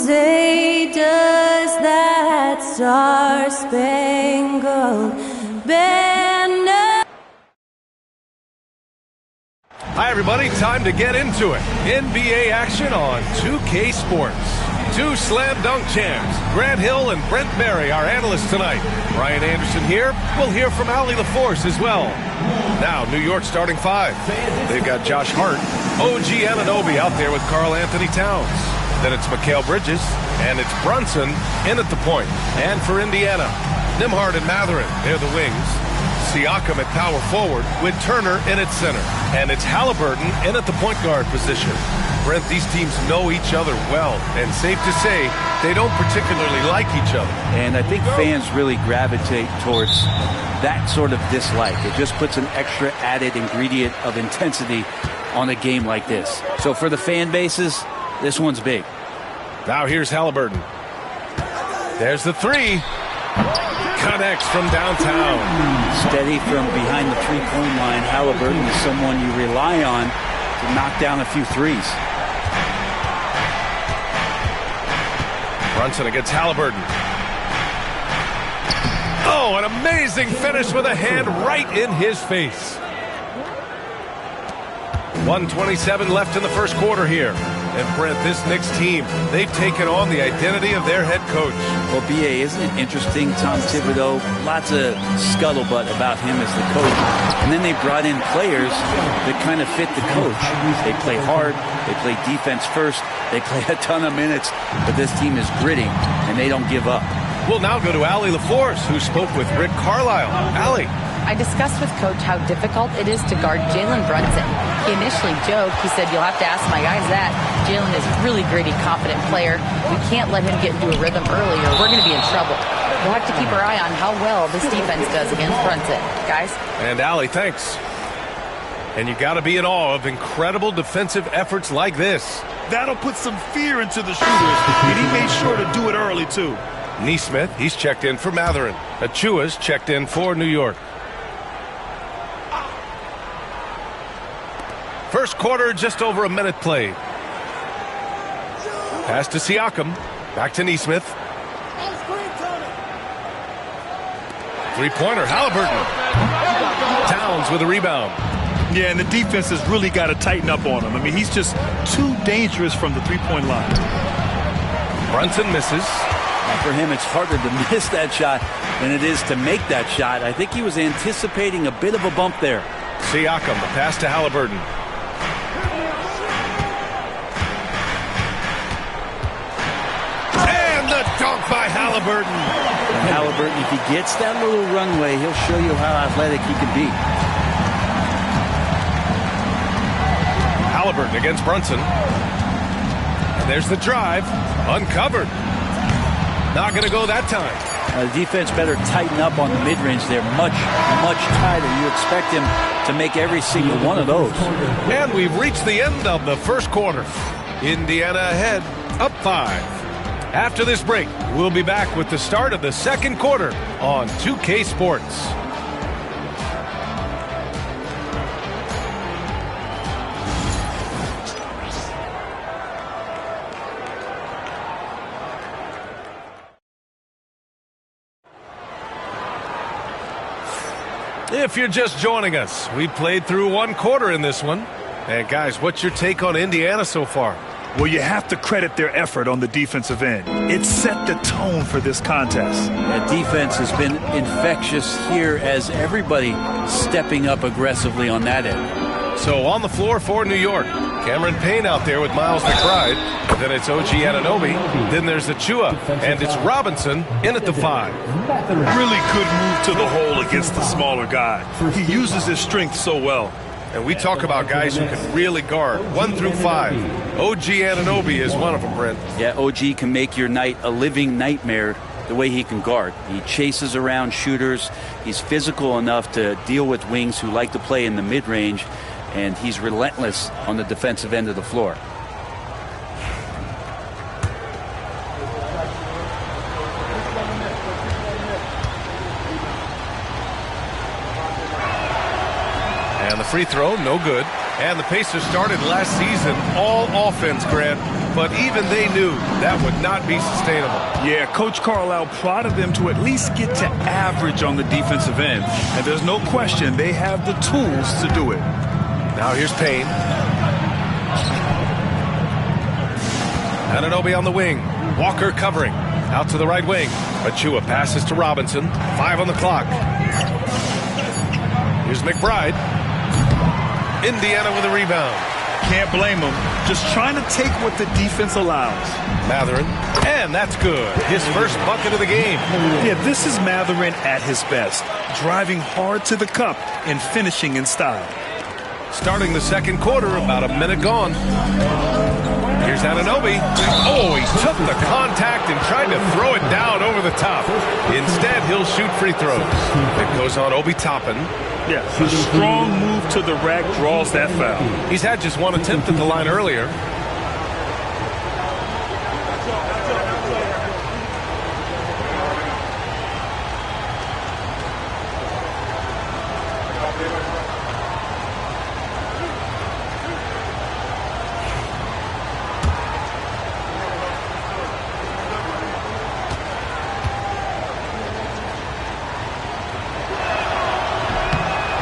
say, does that star-spangled banner? Hi, everybody. Time to get into it. NBA action on 2K Sports. Two slam dunk champs, Grant Hill and Brent Barry, our analysts tonight. Ryan Anderson here. We'll hear from Allie LaForce as well. Now, New York starting five. They've got Josh Hart, OG Anunoby out there with Karl Anthony Towns. Then it's Mikal Bridges, and it's Brunson in at the point. And for Indiana, Nembhard and Mathurin, they're the wings. Siakam at power forward with Turner in at center. And it's Halliburton in at the point guard position. Brent, these teams know each other well, and safe to say they don't particularly like each other. And I think fans really gravitate towards that sort of dislike. It just puts an extra added ingredient of intensity on a game like this. So for the fan bases, this one's big. Now here's Halliburton. There's the three. Connects from downtown. Steady from behind the three-point line. Halliburton is someone you rely on to knock down a few threes. Brunson against Halliburton. Oh, an amazing finish with a hand right in his face. 1:27 left in the first quarter here. And Brent, this Knicks team, they've taken on the identity of their head coach. Well, B.A., isn't it interesting? Tom Thibodeau, lots of scuttlebutt about him as the coach. And then they brought in players that kind of fit the coach. They play hard. They play defense first. They play a ton of minutes. But this team is gritty, and they don't give up. We'll now go to Allie LaForce, who spoke with Rick Carlisle. Allie. I discussed with Coach how difficult it is to guard Jalen Brunson. He initially joked. He said, you'll have to ask my guys that. Jalen is a really gritty, confident player. We can't let him get into a rhythm early or we're going to be in trouble. We'll have to keep our eye on how well this defense does against Brunson. Guys? And Allie, thanks. And you got to be in awe of incredible defensive efforts like this. That'll put some fear into the shooters, and he made sure to do it early, too. Nesmith, he's checked in for Mathurin. Achua's checked in for New York. First quarter, just over a minute played. Pass to Siakam. Back to Nesmith. Three-pointer, Halliburton. Towns with a rebound. Yeah, and the defense has really got to tighten up on him. I mean, he's just too dangerous from the three-point line. Brunson misses. For him, it's harder to miss that shot than it is to make that shot. I think he was anticipating a bit of a bump there. Siakam, the pass to Halliburton. Dunk by Halliburton. And Halliburton, if he gets that little runway, he'll show you how athletic he can be. Halliburton against Brunson. And there's the drive. Uncovered. Not going to go that time. The defense better tighten up on the mid-range there. Much, much tighter. You expect him to make every single one of those. And we've reached the end of the first quarter. Indiana ahead, up 5. After this break, we'll be back with the start of the second quarter on 2K Sports. If you're just joining us, we played through one quarter in this one. And guys, what's your take on Indiana so far? Well, you have to credit their effort on the defensive end. It set the tone for this contest. The defense has been infectious here as everybody stepping up aggressively on that end. So on the floor for New York, Cameron Payne out there with Miles McBride. Then it's OG Anunoby. Then there's Achua. And it's Robinson in at the 5. Really good move to the hole against the smaller guy. He uses his strength so well. And we talk about guys who can really guard 1 through 5. OG Anunoby is one of them, Brent. Yeah, OG can make your night a living nightmare the way he can guard. He chases around shooters. He's physical enough to deal with wings who like to play in the mid-range. And he's relentless on the defensive end of the floor. And the free throw, no good. And the Pacers started last season all offense, Grant, but even they knew that would not be sustainable. Yeah, Coach Carlisle prodded them to at least get to average on the defensive end. And there's no question they have the tools to do it. Now here's Payne. Anunoby on the wing. Walker covering. Out to the right wing. Achua passes to Robinson. 5 on the clock. Here's McBride. Indiana with a rebound. Can't blame him. Just trying to take what the defense allows. Matherin. And that's good. His first bucket of the game. Yeah, this is Matherin at his best. Driving hard to the cup and finishing in style. Starting the second quarter, about a minute gone. Here's Anunoby. Oh, he took the contact and tried to throw it down over the top. Instead, he'll shoot free throws. It goes on Obi Toppin. Yeah, a strong move to the rack draws that foul. He's had just one attempt at the line earlier.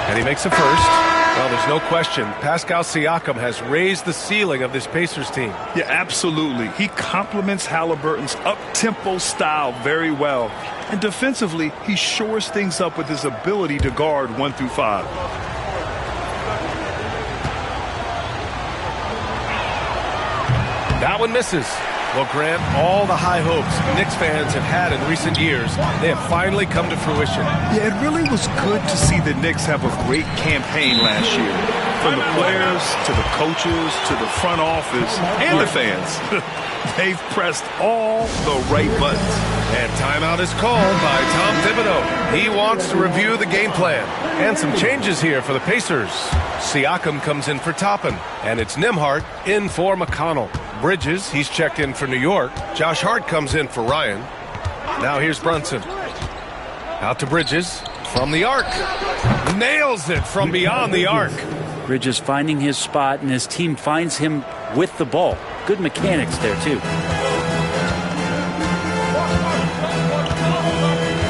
And he makes a first. Well, there's no question. Pascal Siakam has raised the ceiling of this Pacers team. Yeah, absolutely. He complements Halliburton's up-tempo style very well. And defensively, he shores things up with his ability to guard 1 through 5. That one misses. Well, Grant, all the high hopes Knicks fans have had in recent years, they have finally come to fruition. Yeah, it really was good to see the Knicks have a great campaign last year. From the players, to the coaches, to the front office, and the fans. They've pressed all the right buttons. And timeout is called by Tom Thibodeau. He wants to review the game plan. And some changes here for the Pacers. Siakam comes in for Toppin, and it's Nembhard in for McConnell. Bridges, he's checked in for New York. Josh Hart comes in for Ryan. Now here's Brunson. Out to Bridges from the arc. Nails it from beyond the arc. Bridges finding his spot, and his team finds him with the ball. Good mechanics there, too.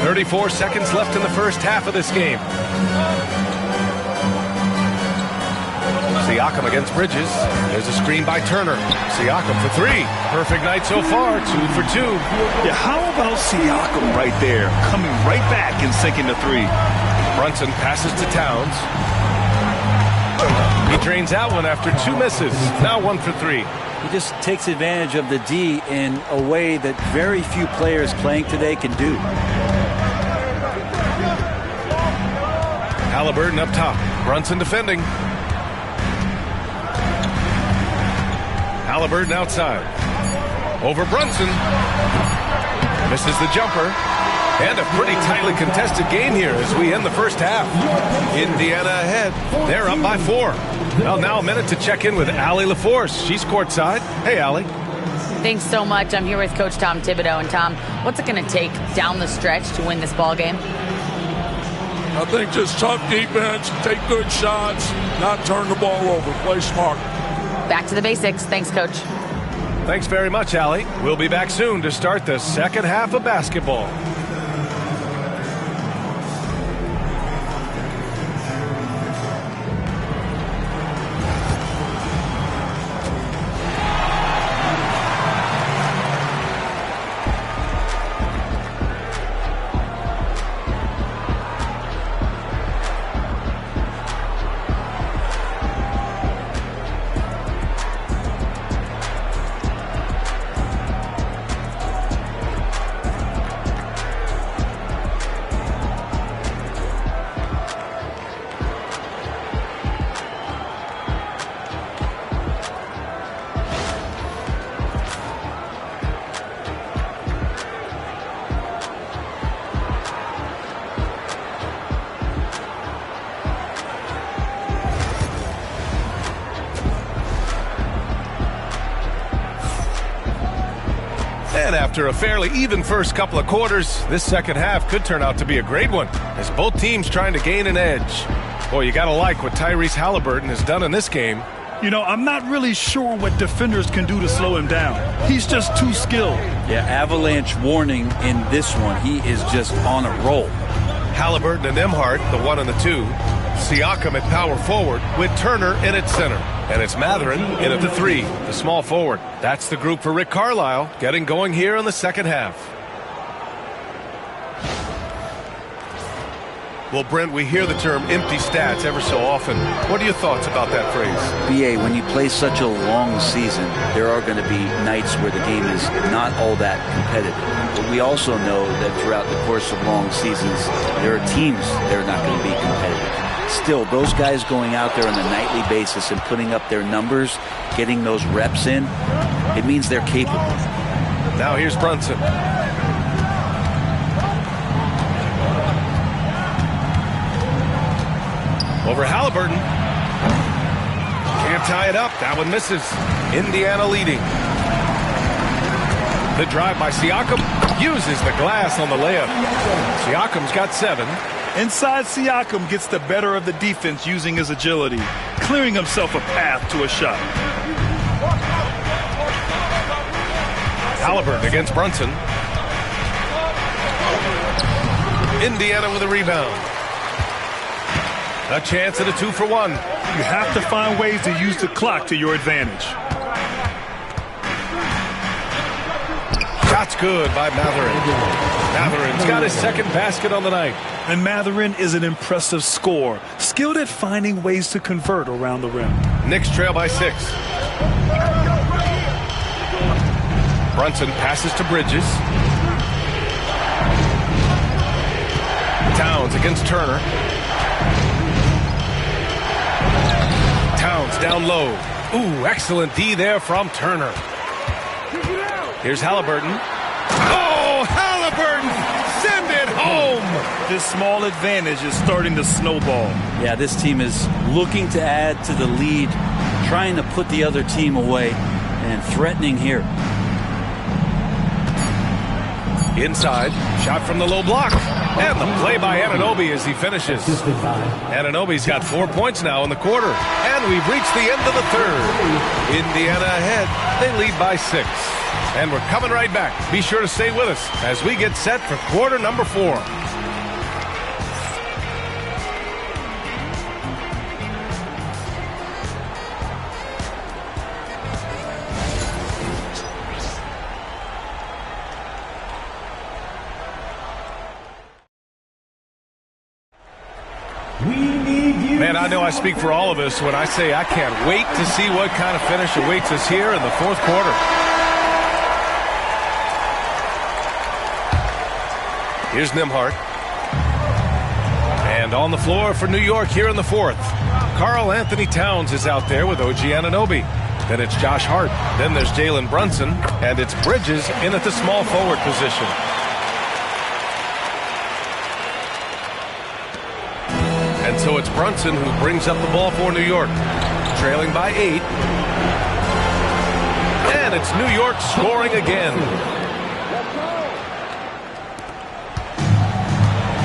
34 seconds left in the first half of this game. Siakam against Bridges. There's a screen by Turner. Siakam for 3. Perfect night so far. 2 for 2. Yeah, how about Siakam right there, coming right back and sinking the 3? Brunson passes to Towns. He drains that one after 2 misses. Now 1 for 3. He just takes advantage of the D in a way that very few players playing today can do. Halliburton up top. Brunson defending. Halliburton outside. Over Brunson. Misses the jumper. And a pretty tightly contested game here as we end the first half. Indiana ahead. They're up by 4. Well, now a minute to check in with Allie LaForce. She's courtside. Hey, Allie. Thanks so much. I'm here with Coach Tom Thibodeau. And Tom, what's it going to take down the stretch to win this ball game? I think just tough defense, take good shots, not turn the ball over, play smart. Back to the basics. Thanks, Coach. Thanks very much, Allie. We'll be back soon to start the second half of basketball. And after a fairly even first couple of quarters, this second half could turn out to be a great one, as both teams trying to gain an edge. Boy, you got to like what Tyrese Halliburton has done in this game. You know, I'm not really sure what defenders can do to slow him down. He's just too skilled. Yeah, avalanche warning in this one. He is just on a roll. Halliburton and Nembhard, the 1 and the 2. Siakam at power forward with Turner in at center. And it's Mathurin in at the 3, the small forward. That's the group for Rick Carlisle, getting going here in the second half. Well, Brent, we hear the term empty stats ever so often. What are your thoughts about that phrase? BA, when you play such a long season, there are going to be nights where the game is not all that competitive. But we also know that throughout the course of long seasons, there are teams that are not going to be competitive. Still, those guys going out there on a nightly basis and putting up their numbers, getting those reps in, it means they're capable. Now here's Brunson. Over Halliburton. Can't tie it up. That one misses. Indiana leading. The drive by Siakam uses the glass on the layup. Siakam's got 7. Inside, Siakam gets the better of the defense using his agility, clearing himself a path to a shot. Halliburton against Brunson. Indiana with a rebound. A chance at a 2-for-1. You have to find ways to use the clock to your advantage. Shot's good by Mathurin. Mathurin's got his second basket on the night. And Mathurin is an impressive scorer, skilled at finding ways to convert around the rim. Knicks trail by 6. Brunson passes to Bridges. Towns against Turner. Towns down low. Ooh, excellent D there from Turner. Here's Halliburton. Oh, Halliburton! Send it home! This small advantage is starting to snowball. Yeah, this team is looking to add to the lead, trying to put the other team away, and threatening here. Inside, shot from the low block. And the play by Anunoby as he finishes. Anunoby's got 4 points now in the quarter. And we've reached the end of the third. Indiana ahead. They lead by 6. And we're coming right back. Be sure to stay with us as we get set for quarter number 4. Man, I know I speak for all of us when I say I can't wait to see what kind of finish awaits us here in the fourth quarter. Here's Nembhard. And on the floor for New York here in the fourth. Karl Anthony Towns is out there with OG Anunoby. Then it's Josh Hart. Then there's Jalen Brunson. And it's Bridges in at the small forward position. And so it's Brunson who brings up the ball for New York, trailing by 8. And it's New York scoring again.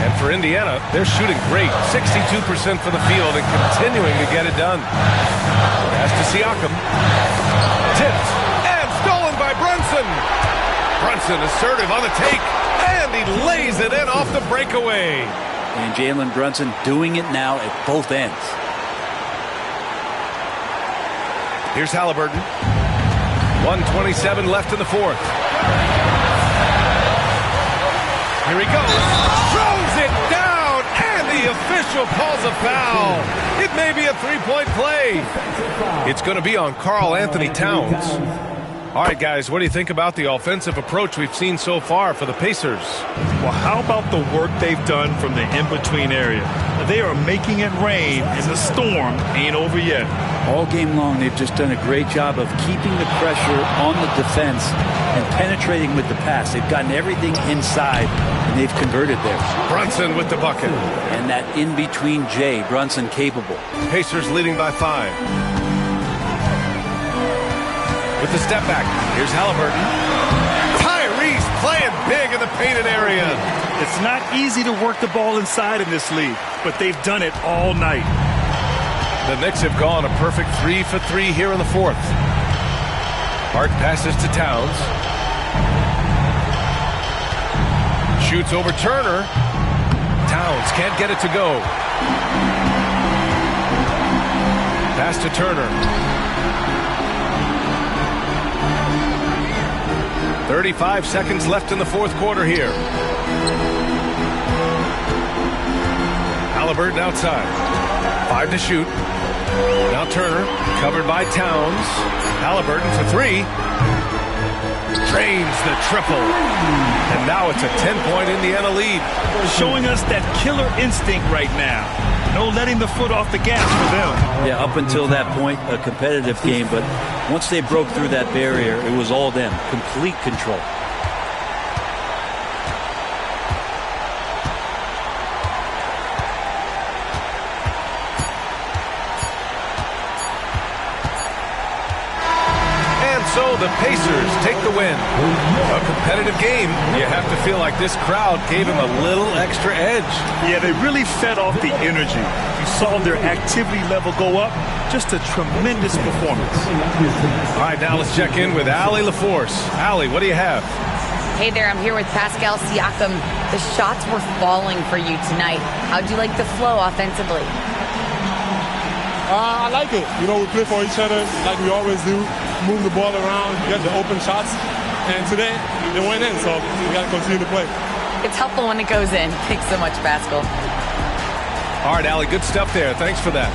And for Indiana, they're shooting great, 62% for the field and continuing to get it done. Pass to Siakam. Tipped and stolen by Brunson. Brunson assertive on the take, and he lays it in off the breakaway. And Jalen Brunson doing it now at both ends. Here's Halliburton. 1:27 left in the fourth. Here he goes. Throws it down, and the official calls a foul. It may be a three-point play. It's going to be on Karl Anthony Towns. All right, guys, what do you think about the offensive approach we've seen so far for the Pacers? Well, how about the work they've done from the in-between area? They are making it rain, and the storm ain't over yet. All game long, they've just done a great job of keeping the pressure on the defense and penetrating with the pass. They've gotten everything inside, and they've converted there. Brunson with the bucket. And that in-between J, Brunson capable. Pacers leading by 5. With the step back, here's Halliburton. Tyrese playing big in the painted area. It's not easy to work the ball inside in this league, but they've done it all night. The Knicks have gone a perfect 3 for 3 here in the fourth. Hart passes to Towns. Shoots over Turner. Towns can't get it to go. Pass to Turner. 35 seconds left in the fourth quarter here. Halliburton outside. 5 to shoot. Now Turner, covered by Towns. Halliburton for 3. Drains the triple. And now it's a 10-point Indiana lead. Showing us that killer instinct right now. No letting the foot off the gas for them. Yeah, up until that point, a competitive game, but once they broke through that barrier, it was all them. Complete control. So the Pacers take the win. A competitive game. You have to feel like this crowd gave him a little extra edge. Yeah, they really fed off the energy. You saw their activity level go up. Just a tremendous performance. All right, now let's check in with Allie LaForce. Allie, what do you have? Hey there, I'm here with Pascal Siakam. The shots were falling for you tonight. How'd you like the flow offensively? I like it. You know, we play for each other like we always do. Move the ball around, get the open shots. And today, they went in, so we got to continue to play. It's helpful when it goes in. Thanks so much, Pascal. All right, Allie, good stuff there. Thanks for that.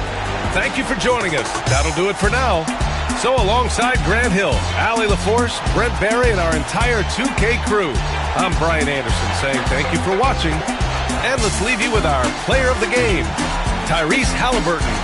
Thank you for joining us. That'll do it for now. So alongside Grant Hill, Allie LaForce, Brent Barry, and our entire 2K crew, I'm Brian Anderson saying thank you for watching. And let's leave you with our player of the game, Tyrese Halliburton.